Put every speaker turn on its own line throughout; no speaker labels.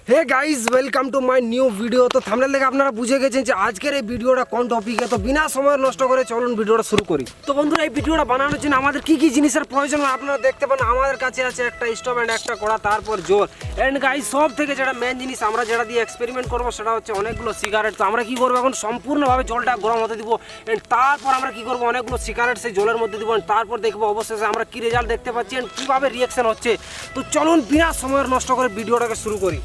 Hey guys welcome to my new video. তো thumbnail দেখে আপনারা বুঝে গেছেন যে আজকের এই ভিডিওটা কোন টপিকে। তো বিনা সময় নষ্ট করে চলুন ভিডিওটা শুরু করি। তো বন্ধুরা, এই ভিডিওটা বানানোর জন্য আমাদের কি কি জিনিসের প্রয়োজন আপনারা দেখতে পান। আমাদের কাছে আছে একটা স্টোভ এন্ড একটা কড়া, তারপর জোর এন্ড গাইজ সব থেকে যেটা মেন জিনিস আমরা যেটা দিয়ে এক্সপেরিমেন্ট করবো সেটা হচ্ছে অনেকগুলো সিগারেট। তো আমরা কি করবো, এখন সম্পূর্ণভাবে জলটা গরম হতে দিব এন্ড তারপর আমরা কি করবো, অনেকগুলো সিগারেট সেই জলের মধ্যে দিব। তারপর দেখবো অবশেষে আমরা কি রেজাল্ট দেখতে পাচ্ছি এন্ড কীভাবে রিয়াকশন হচ্ছে। তো চলুন বিনা সময় নষ্ট করে ভিডিওটাকে শুরু করি।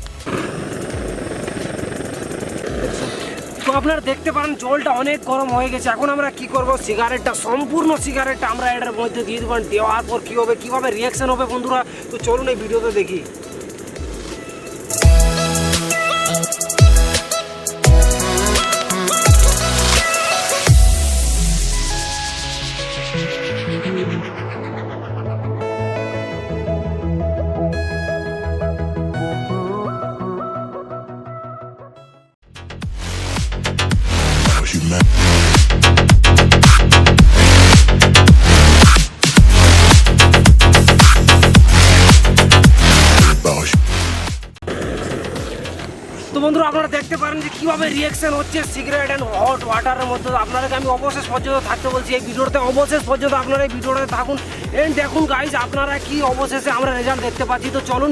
তো আপনারা দেখতে পারেন জলটা অনেক গরম হয়ে গেছে। এখন আমরা কি করব, সম্পূর্ণ সিগারেটটা আমরা এটার মধ্যে দিয়ে দেবো। দেওয়ার পর কী হবে, কীভাবে রিয়াকশন হবে বন্ধুরা, তো চলুন এই ভিডিওতে দেখি। তো বন্ধুরা, আপনারা দেখতে পারেন যে কীভাবে রিয়াকশন হচ্ছে সিগারেট অ্যান্ড হট ওয়াটারের মধ্যে। আপনাদেরকে আমি অবশেষ পর্যন্ত থাকতে বলছি এই ভিডিওতে, অবশেষ পর্যন্ত আপনারা এই ভিডিওটাতে থাকুন এন্ড দেখুন গাইজ আপনারা কি অবশেষে আমরা রেজাল্ট দেখতে পাচ্ছি। তো চলুন।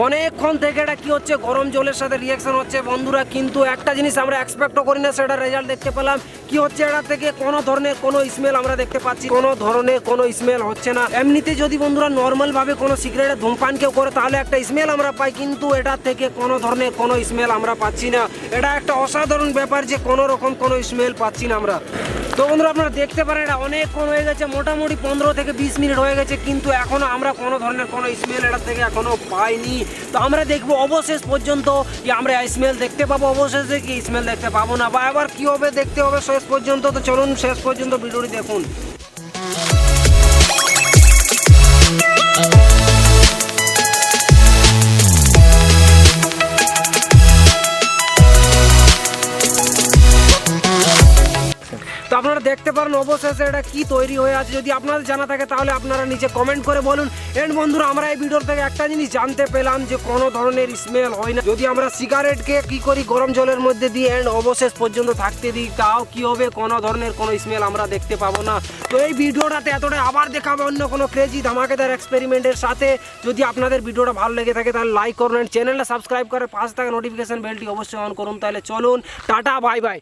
অনেকক্ষণ থেকে এটা কি হচ্ছে, গরম জলের সাথে রিয়াকশন হচ্ছে বন্ধুরা। কিন্তু একটা জিনিস আমরা এক্সপেক্টও করি না, সেটা রেজাল্ট দেখতে পেলাম। কি হচ্ছে, এটা থেকে কোনো ধরনের কোনো স্মেল আমরা দেখতে পাচ্ছি, কোনো ধরনের কোনো স্মেল হচ্ছে না। এমনিতে যদি বন্ধুরা নর্মাল ভাবে কোনো সিগারেটের ধূমপান কেউ করে তাহলে একটা স্মেল আমরা পাই, কিন্তু এটা থেকে কোনো ধরনের কোনো স্মেল আমরা পাচ্ছি না। এটা একটা অসাধারণ ব্যাপার যে কোনো রকম কোনো স্মেল পাচ্ছি না আমরা। তো বন্ধুরা, আপনারা দেখতে পারেন এটা অনেকক্ষণ হয়ে গেছে, মোটামুটি 15 থেকে 20 মিনিট হয়ে গেছে, কিন্তু এখনো আমরা কোনো ধরনের কোনো স্মেল এটা থেকে এখনো পাইনি। তো আমরা দেখবো অবশেষ পর্যন্ত কি আমরা স্মেল দেখতে পাবো, অবশেষে কি স্মেল দেখতে পাবো না, বা আবার কি হবে দেখতে হবে শেষ পর্যন্ত। তো চলুন শেষ পর্যন্ত ভিডিওটি দেখুন। তো আপনারা দেখতে পারেন অবশেষে এটা কি তৈরি হয়ে আছে। যদি আপনাদের জানা থাকে তাহলে আপনারা নিচে কমেন্ট করে বলুন। এন্ড বন্ধুরা, আমরা এই ভিডিওর থেকে একটা জিনিস জানতে পেলাম যে কোনো ধরনের স্মেল হয় না যদি আমরা সিগারেটকে কি করি, গরম জলের মধ্যে দিই এন্ড অবশেষ পর্যন্ত থাকতে দিই, তাও কি হবে, কোনো ধরনের কোনো স্মেল আমরা দেখতে পাবো না। তো এই ভিডিওটাতে এতটাই, আবার দেখাবো অন্য কোনো ক্রেজি ধামাকেদার এক্সপেরিমেন্টের সাথে। যদি আপনাদের ভিডিওটা ভালো লেগে থাকে তাহলে লাইক করুন, চ্যানেলটা সাবস্ক্রাইব করে পাশে থাকা নোটিফিকেশন বেলটি অবশ্যই অন করুন। তাহলে চলুন, টাটা, বাই বাই।